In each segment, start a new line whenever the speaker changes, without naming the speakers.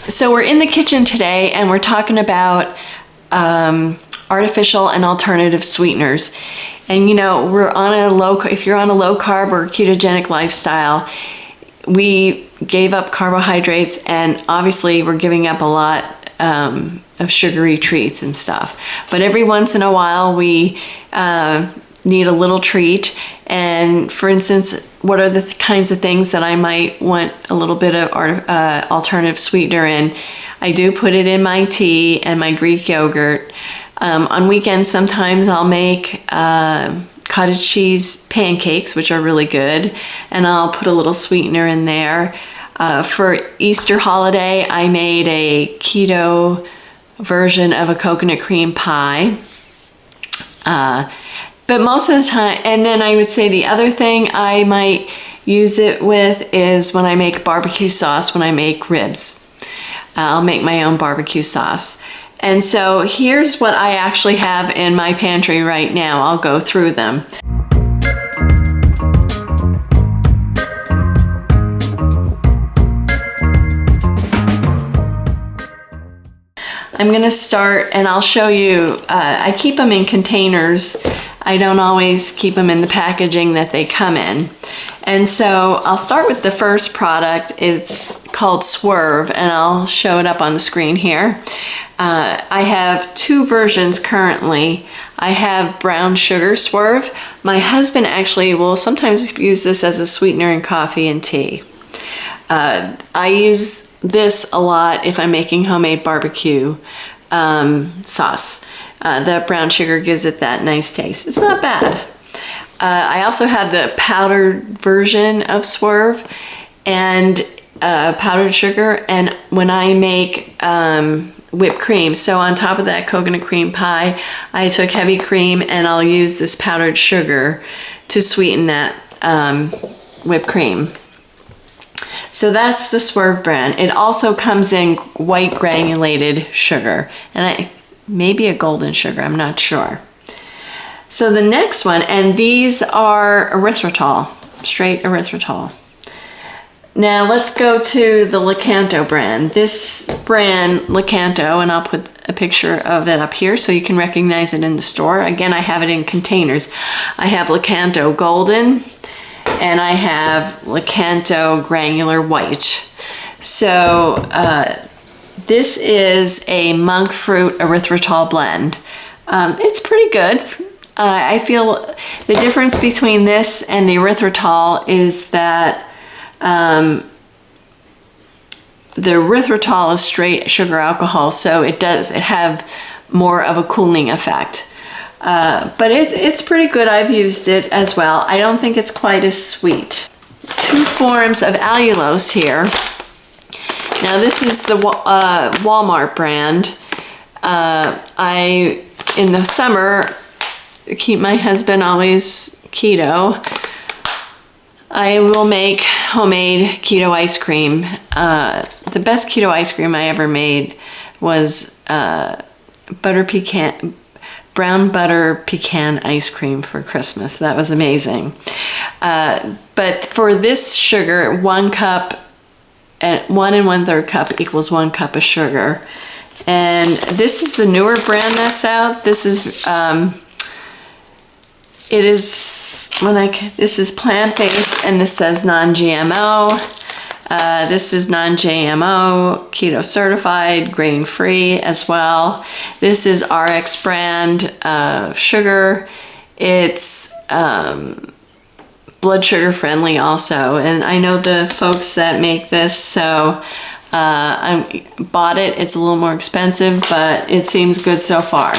So we're in the kitchen today and we're talking about artificial and alternative sweeteners. And you know, we're on a if you're on a low carb or ketogenic lifestyle, we gave up carbohydrates and obviously we're giving up a lot of sugary treats and stuff. But every once in a while we need a little treat. And for instance, what are the kinds of things that I might want a little bit of alternative sweetener in? I do put it in my tea and my Greek yogurt. On weekends, sometimes I'll make cottage cheese pancakes, which are really good, and I'll put a little sweetener in there. For Easter holiday, I made a keto version of a coconut cream pie. But most of the time, and then I would say the other thing I might use it with is when I make barbecue sauce, when I make ribs. I'll make my own barbecue sauce. And so here's what I actually have in my pantry right now. I'll go through them. I'm gonna start and I'll show you, I keep them in containers. I don't always keep them in the packaging that they come in. And so I'll start with the first product. It's called Swerve and I'll show it up on the screen here. I have two versions currently. I have brown sugar Swerve. My husband actually will sometimes use this as a sweetener in coffee and tea. I use this a lot if I'm making homemade barbecue sauce. The brown sugar gives it that nice taste. It's not bad. I also have the powdered version of Swerve and powdered sugar. And when I make whipped cream, so on top of that coconut cream pie, I took heavy cream and I'll use this powdered sugar to sweeten that whipped cream. So that's the Swerve brand. It also comes in white granulated sugar and maybe a golden sugar, I'm not sure. So the next one, and these are erythritol, straight erythritol. Now let's go to the Lakanto brand. This brand, Lakanto, and I'll put a picture of it up here so you can recognize it in the store. Again, I have it in containers. I have Lakanto Golden and I have Lakanto Granular White. So this is a monk fruit erythritol blend. It's pretty good. I feel the difference between this and the erythritol is that the erythritol is straight sugar alcohol, so it have more of a cooling effect. But it's pretty good. I've used it as well. I don't think it's quite as sweet. Two forms of allulose here. Now this is the Walmart brand. In the summer, keep my husband always keto, I will make homemade keto ice cream. The best keto ice cream I ever made was brown butter pecan ice cream for Christmas. That was amazing. But for this sugar, 1 cup and 1 1/3 cup equals 1 cup of sugar. And this is the newer brand that's out. This is this is plant-based and this says non-GMO. This is non-GMO, keto certified, grain-free as well. This is RX brand sugar. It's blood sugar friendly also. And I know the folks that make this, so I bought it. It's a little more expensive, but it seems good so far.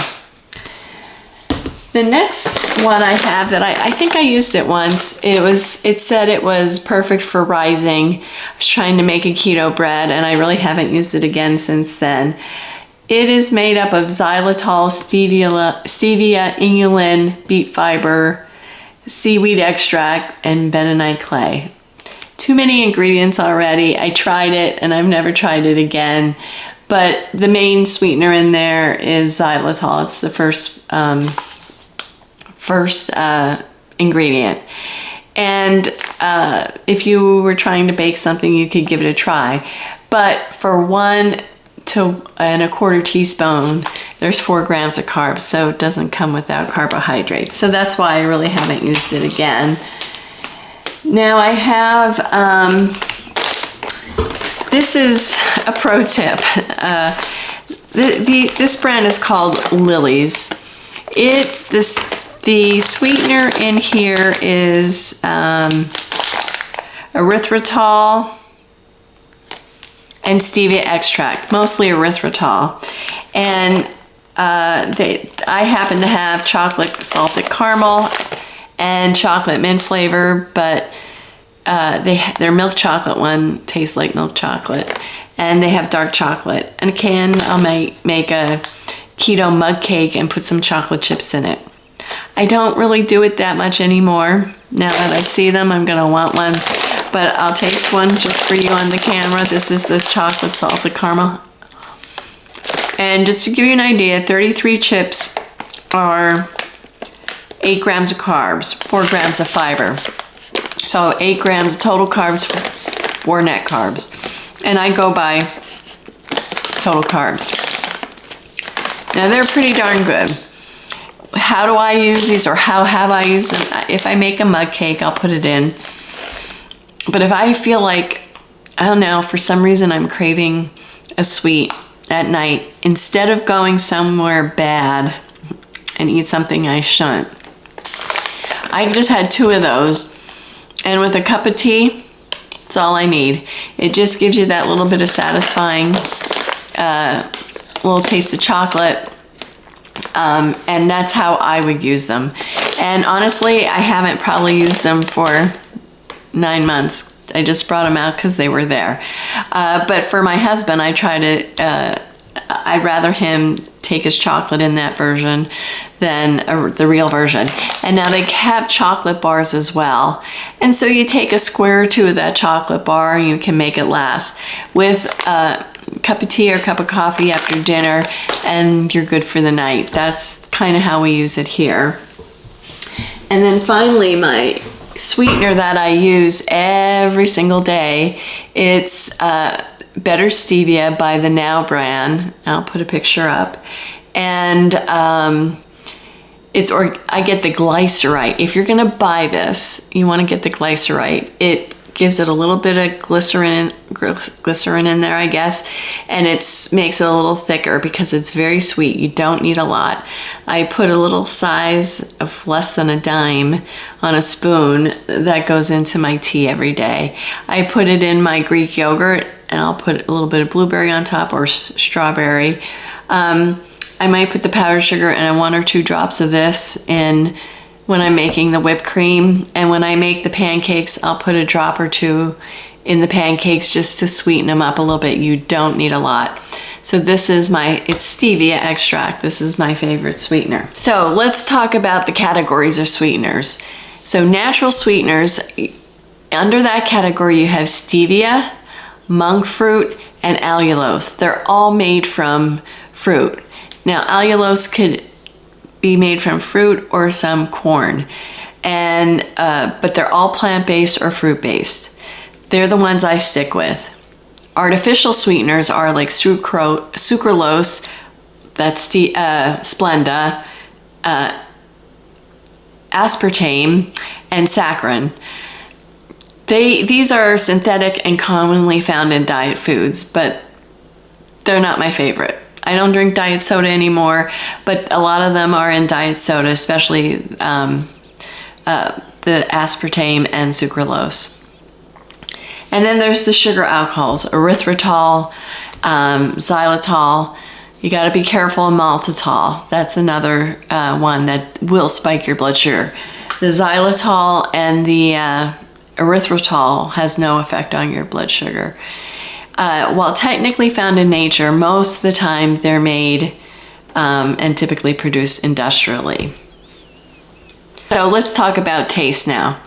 The next one I have that I think I used it once. It said it was perfect for rising. I was trying to make a keto bread and I really haven't used it again since then. It is made up of xylitol, stevia, inulin, beet fiber, seaweed extract, and bentonite clay. Too many ingredients already. I tried it and I've never tried it again. But the main sweetener in there is xylitol. It's the first ingredient. And if you were trying to bake something, you could give it a try. But for 1 to 1/4 teaspoon, there's 4 grams of carbs, so it doesn't come without carbohydrates. So that's why I really haven't used it again. Now I have, this is a pro tip. This brand is called Lily's. The sweetener in here is erythritol and stevia extract, mostly erythritol. And I happen to have chocolate salted caramel and chocolate mint flavor, but their milk chocolate one tastes like milk chocolate. And they have dark chocolate. And again, I'll make a keto mug cake and put some chocolate chips in it. I don't really do it that much anymore. Now that I see them, I'm gonna want one. But I'll taste one just for you on the camera. This is the chocolate salted caramel. And just to give you an idea, 33 chips are 8 grams of carbs, 4 grams of fiber. So 8 grams of total carbs, 4 net carbs. And I go by total carbs. Now they're pretty darn good. How do I use these, or how have I used them? If I make a mug cake, I'll put it in. But if I feel like, I don't know, for some reason I'm craving a sweet at night, instead of going somewhere bad and eat something I shouldn't, I just had 2 of those, and with a cup of tea, it's all I need. It just gives you that little bit of satisfying little taste of chocolate, and that's how I would use them. And honestly, I haven't probably used them for 9 months. I just brought them out because they were there. But for my husband, I try to, I'd rather him take his chocolate in that version than the real version. And now they have chocolate bars as well. And so you take a square or 2 of that chocolate bar and you can make it last with a cup of tea or cup of coffee after dinner, and you're good for the night. That's kind of how we use it here. And then finally, my sweetener that I use every single day, it's Better Stevia by the Now brand. I'll put a picture up. And I get the glycerite. If you're gonna buy this, you wanna get the glycerite. It gives it a little bit of glycerin in there, I guess, and it makes it a little thicker because it's very sweet. You don't need a lot. I put a little size of less than a dime on a spoon that goes into my tea every day. I put it in my Greek yogurt, and I'll put a little bit of blueberry on top, or strawberry. I might put the powdered sugar and 1 or 2 drops of this in when I'm making the whipped cream. And when I make the pancakes, I'll put a drop or 2 in the pancakes just to sweeten them up a little bit. You don't need a lot. So this is it's stevia extract. This is my favorite sweetener. So let's talk about the categories of sweeteners. So natural sweeteners, under that category you have stevia, monk fruit, and allulose. They're all made from fruit. Now allulose could be made from fruit or some corn, and but they're all plant-based or fruit-based. They're the ones I stick with. Artificial sweeteners are like sucralose, that's Splenda, aspartame, and saccharin. These are synthetic and commonly found in diet foods, but they're not my favorite. I don't drink diet soda anymore, but a lot of them are in diet soda, especially the aspartame and sucralose. And then there's the sugar alcohols, erythritol, xylitol. You got to be careful of maltitol. That's another one that will spike your blood sugar. The xylitol and the erythritol has no effect on your blood sugar. While technically found in nature, most of the time they're made and typically produced industrially. So let's talk about taste now.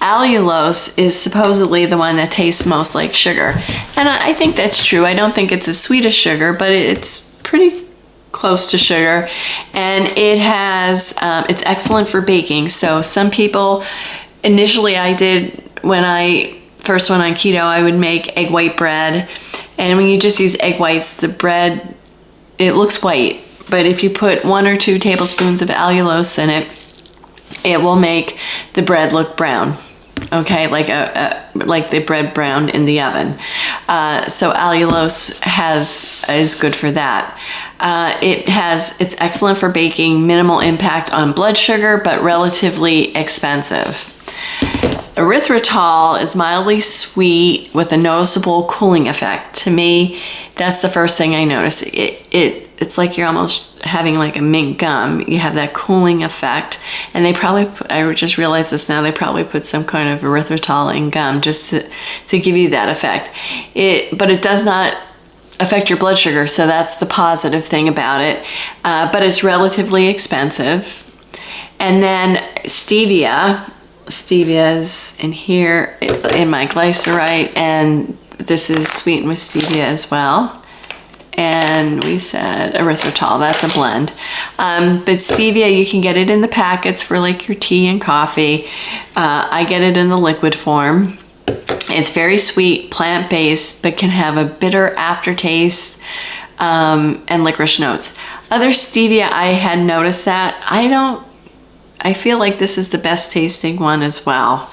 Allulose is supposedly the one that tastes most like sugar. And I think that's true. I don't think it's as sweet as sugar, but it's pretty close to sugar. And it has, it's excellent for baking. So some people, initially I did, when I first went on keto, I would make egg white bread And when you just use egg whites, the bread, it looks white. But if you put 1 or 2 tablespoons of allulose in it, it will make the bread look brown. Okay, like the bread browned in the oven. So allulose is good for that. It's excellent for baking, minimal impact on blood sugar, but relatively expensive. Erythritol is mildly sweet with a noticeable cooling effect. To me, that's the first thing I notice. It's like you're almost having like a mint gum. You have that cooling effect. And they probably, I just realized this now, they probably put some kind of erythritol in gum just to give you that effect. But it does not affect your blood sugar, so that's the positive thing about it. But it's relatively expensive. And then stevia. Stevia is in here in my glycerite, and this is sweetened with stevia as well. And we said erythritol, that's a blend. But stevia, you can get it in the packets for like your tea and coffee. I get it in the liquid form. It's very sweet, plant-based, but can have a bitter aftertaste and licorice notes. Other stevia, I had noticed that. I feel like this is the best tasting one as well.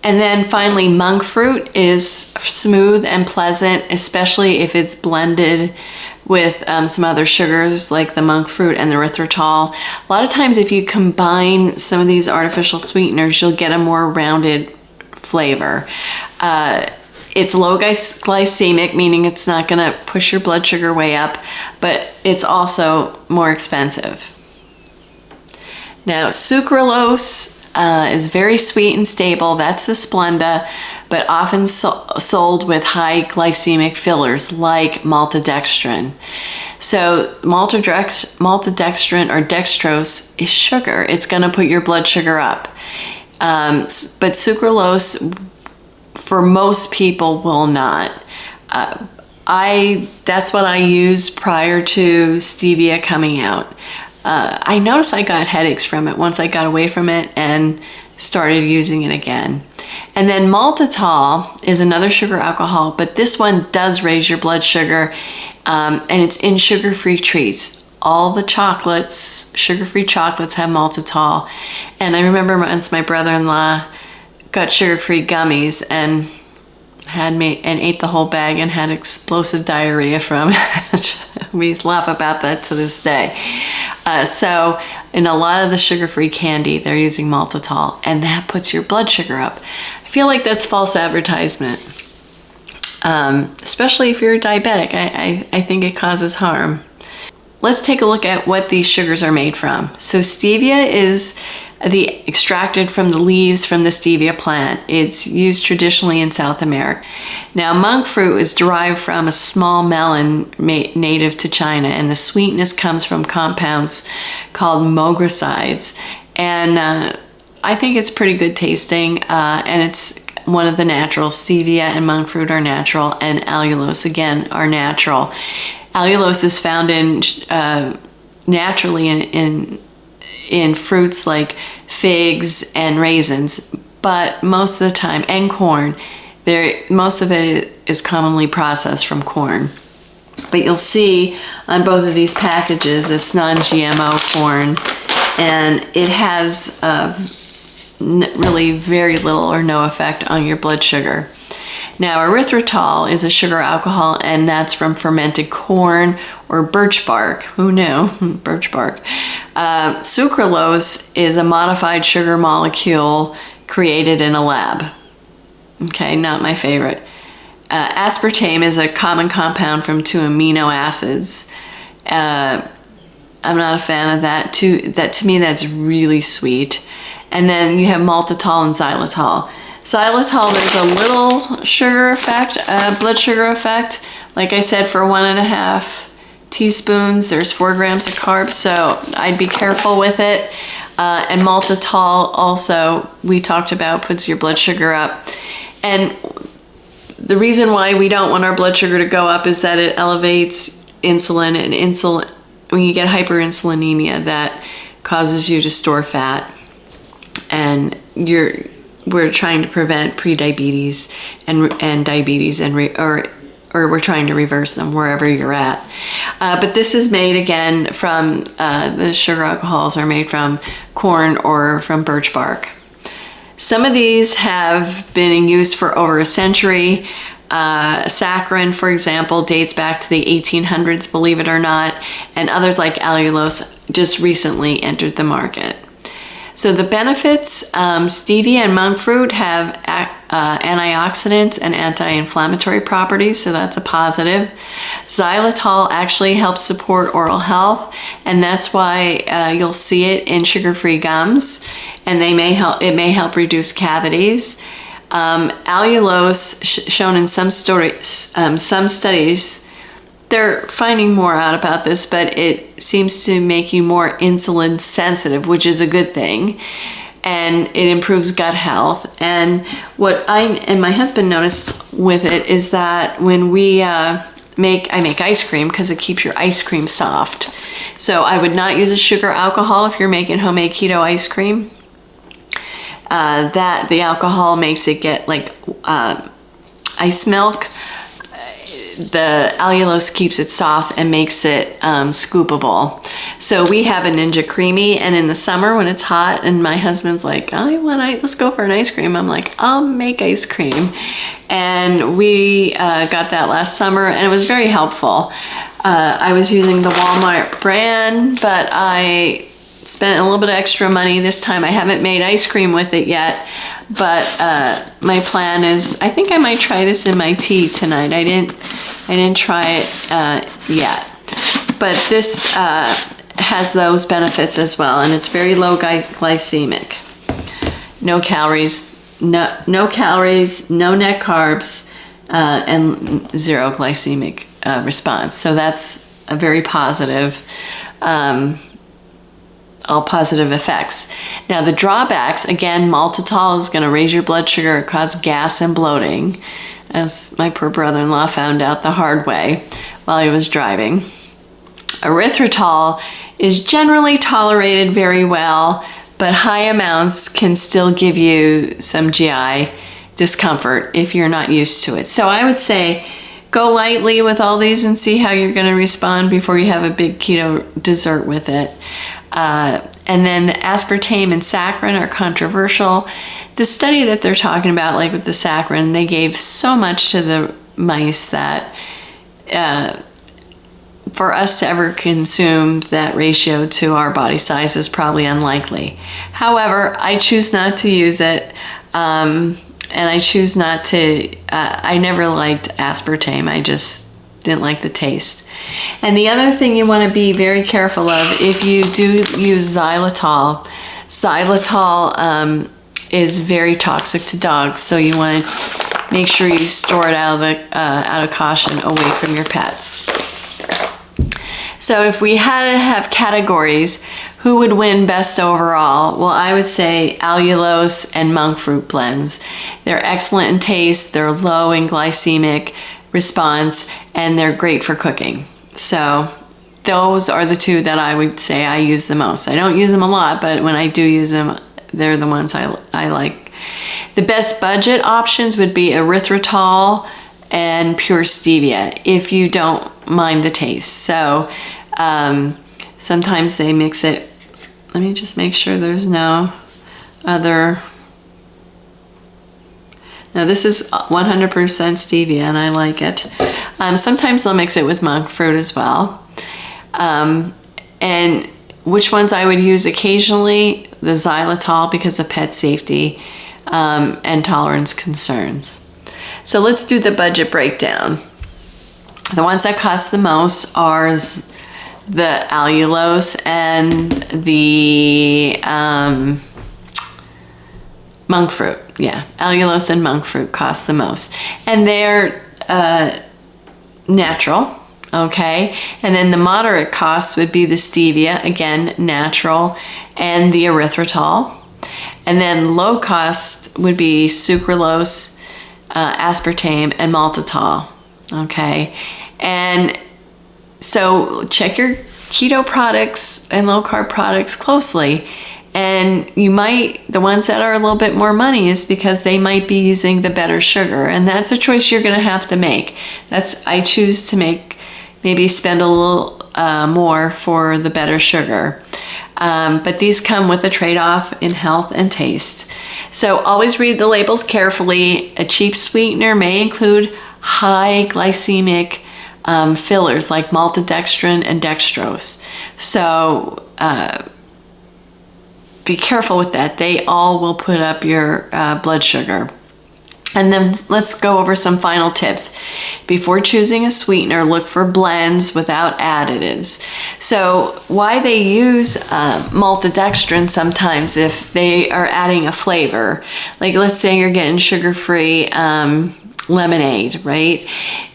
And then finally, monk fruit is smooth and pleasant, especially if it's blended with some other sugars like the monk fruit and the erythritol. A lot of times if you combine some of these artificial sweeteners, you'll get a more rounded flavor. It's low glycemic, meaning it's not gonna push your blood sugar way up, but it's also more expensive. Now, sucralose is very sweet and stable. That's the Splenda, but often sold with high glycemic fillers like maltodextrin. So maltodextrin or dextrose is sugar. It's going to put your blood sugar up. But sucralose, for most people, will not. That's what I used prior to stevia coming out. I noticed I got headaches from it once I got away from it and started using it again. And then maltitol is another sugar alcohol, but this one does raise your blood sugar, and it's in sugar-free treats. All the chocolates, sugar-free chocolates, have maltitol. And I remember once my brother-in-law got sugar-free gummies and ate the whole bag and had explosive diarrhea from it. We laugh about that to this day. So in a lot of the sugar-free candy, they're using maltitol, and that puts your blood sugar up. I feel like that's false advertisement, especially if you're diabetic. I think it causes harm. Let's take a look at what these sugars are made from. So stevia is extracted from the leaves from the stevia plant. It's used traditionally in South America. Now, monk fruit is derived from a small melon native to China, and the sweetness comes from compounds called moghrosides. And I think it's pretty good tasting, and it's one of the natural. Stevia and monk fruit are natural, and allulose, again, are natural. Allulose is found naturally in fruits like figs and raisins, but most of the time, and corn, most of it is commonly processed from corn. But you'll see on both of these packages, it's non-GMO corn, and it has really very little or no effect on your blood sugar. Now, erythritol is a sugar alcohol, and that's from fermented corn or birch bark. Who knew? Birch bark. Sucralose is a modified sugar molecule created in a lab. Okay, not my favorite. Aspartame is a common compound from 2 amino acids. I'm not a fan of that. To me, that's really sweet. And then you have maltitol and xylitol. Xylitol, there's a little sugar effect, blood sugar effect. Like I said, for 1.5 teaspoons, there's 4 grams of carbs, so I'd be careful with it. And maltitol also, we talked about, puts your blood sugar up. And the reason why we don't want our blood sugar to go up is that it elevates insulin, and when you get hyperinsulinemia, that causes you to store fat. And we're trying to prevent prediabetes and diabetes or or we're trying to reverse them wherever you're at. But this is made again from, the sugar alcohols are made from corn or from birch bark. Some of these have been in use for over a century. Saccharin, for example, dates back to the 1800s, believe it or not, and others like allulose just recently entered the market. So the benefits, stevia and monk fruit have antioxidants and anti-inflammatory properties, so that's a positive. Xylitol actually helps support oral health, and that's why you'll see it in sugar-free gums, and it may help reduce cavities. Allulose, shown in some studies, they're finding more out about this, but it seems to make you more insulin sensitive, which is a good thing. And it improves gut health. And what I and my husband noticed with it is that when we I make ice cream, because it keeps your ice cream soft. So I would not use a sugar alcohol if you're making homemade keto ice cream. That the alcohol makes it get like ice milk. The allulose keeps it soft and makes it scoopable. So we have a Ninja Creamy, and in the summer when it's hot and my husband's like, let's go for an ice cream. I'm like, I'll make ice cream. And we got that last summer, and it was very helpful. I was using the Walmart brand, but I spent a little bit of extra money this time. I haven't made ice cream with it yet, but my plan is, I think I might try this in my tea tonight. I didn't try it yet, but this has those benefits as well, and it's very low glycemic. No calories, no net carbs, and zero glycemic response. So that's a very positive. All positive effects. Now the drawbacks, again, maltitol is going to raise your blood sugar, cause gas and bloating, as my poor brother-in-law found out the hard way while he was driving. Erythritol is generally tolerated very well, but high amounts can still give you some GI discomfort if you're not used to it. So I would say go lightly with all these and see how you're going to respond before you have a big keto dessert with it. And then the aspartame and saccharin are controversial. The study that they're talking about, like with the saccharin, they gave so much to the mice that for us to ever consume that ratio to our body size is probably unlikely. However, I choose not to use it, and I choose not to, I never liked aspartame. I just didn't like the taste. And the other thing you want to be very careful of, if you do use xylitol, is very toxic to dogs, so you want to make sure you store it out of caution away from your pets. So if we had to have categories, who would win best overall? Well, I would say allulose and monk fruit blends. They're excellent in taste, they're low in glycemic response, and they're great for cooking. So those are the two that I would say I use the most. I don't use them a lot, but when I do use them, they're the ones I like. The best budget options would be erythritol and pure stevia, if you don't mind the taste. So sometimes they mix it. Let me just make sure there's no other. Now this is 100% stevia, and I like it. Sometimes they'll mix it with monk fruit as well. And which ones I would use occasionally, the xylitol, because of pet safety and tolerance concerns. So let's do the budget breakdown. The ones that cost the most are the allulose and the monk fruit. Yeah, allulose and monk fruit cost the most. And they're natural, okay? And then the moderate costs would be the stevia, again, natural, and the erythritol. And then low cost would be sucralose, aspartame, and maltitol, okay? And so check your keto products and low carb products closely And the ones that are a little bit more money is because they might be using the better sugar. And that's a choice you're gonna have to make. I choose to maybe spend a little more for the better sugar. But these come with a trade-off in health and taste. So always read the labels carefully. A cheap sweetener may include high glycemic fillers like maltodextrin and dextrose. So be careful with that. They all will put up your blood sugar. And then let's go over some final tips. Before choosing a sweetener, look for blends without additives. So why they use maltodextrin sometimes if they are adding a flavor, like let's say you're getting sugar-free lemonade, right?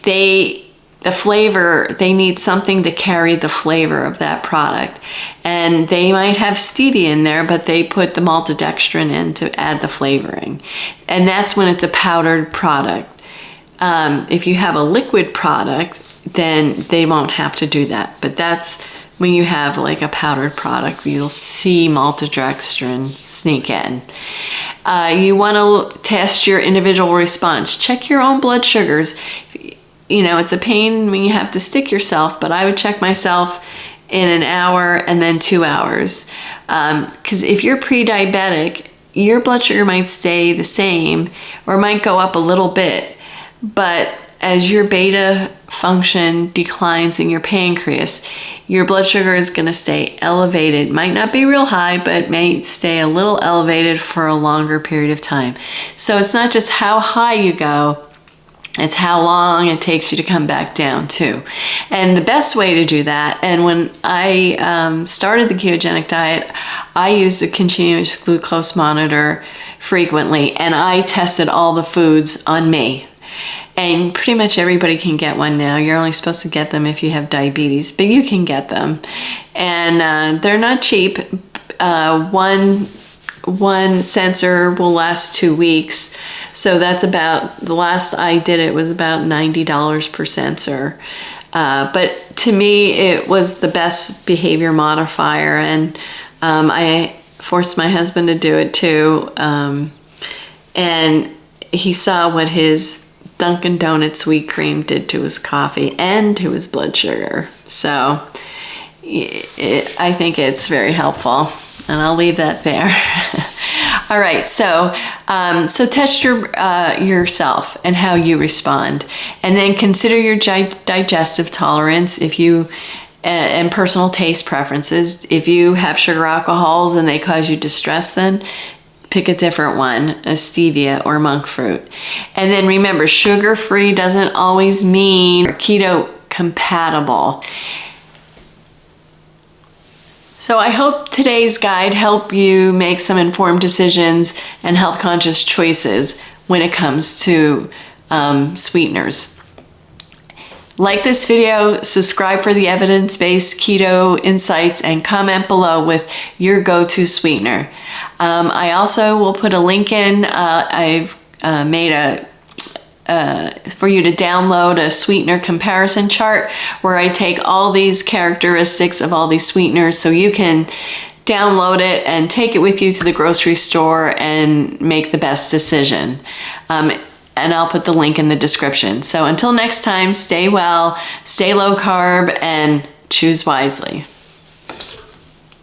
The flavor, they need something to carry the flavor of that product. And they might have stevia in there, but they put the maltodextrin in to add the flavoring. And that's when it's a powdered product. If you have a liquid product, then they won't have to do that. But that's when you have like a powdered product, you'll see maltodextrin sneak in. You want to test your individual response. Check your own blood sugars. You know, it's a pain when you have to stick yourself, but I would check myself in an hour and then 2 hours. Because if you're pre-diabetic, your blood sugar might stay the same or might go up a little bit. But as your beta function declines in your pancreas, your blood sugar is going to stay elevated. Might not be real high, but may stay a little elevated for a longer period of time. So it's not just how high you go, it's how long it takes you to come back down too. And the best way to do that, and when I started the ketogenic diet, I used a continuous glucose monitor frequently, and I tested all the foods on me. And pretty much everybody can get one now. You're only supposed to get them if you have diabetes, but you can get them. And they're not cheap. One sensor will last 2 weeks. So that's about, the last I did it was about $90 per sensor. But to me, it was the best behavior modifier. And I forced my husband to do it too. And he saw what his Dunkin' Donuts sweet cream did to his coffee and to his blood sugar. So I think it's very helpful. And I'll leave that there. All right, so test yourself and how you respond, and then consider your digestive tolerance and personal taste preferences. If you have sugar alcohols and they cause you distress, then pick a different one, a stevia or monk fruit. And then remember, sugar-free doesn't always mean keto compatible. So I hope today's guide helped you make some informed decisions and health conscious choices when it comes to sweeteners. Like this video, subscribe for the evidence-based keto insights, and comment below with your go-to sweetener. I also will put a link in. I've made for you to download a sweetener comparison chart where I take all these characteristics of all these sweeteners, so you can download it and take it with you to the grocery store and make the best decision. And I'll put the link in the description. So until next time, stay well, stay low carb, and choose wisely.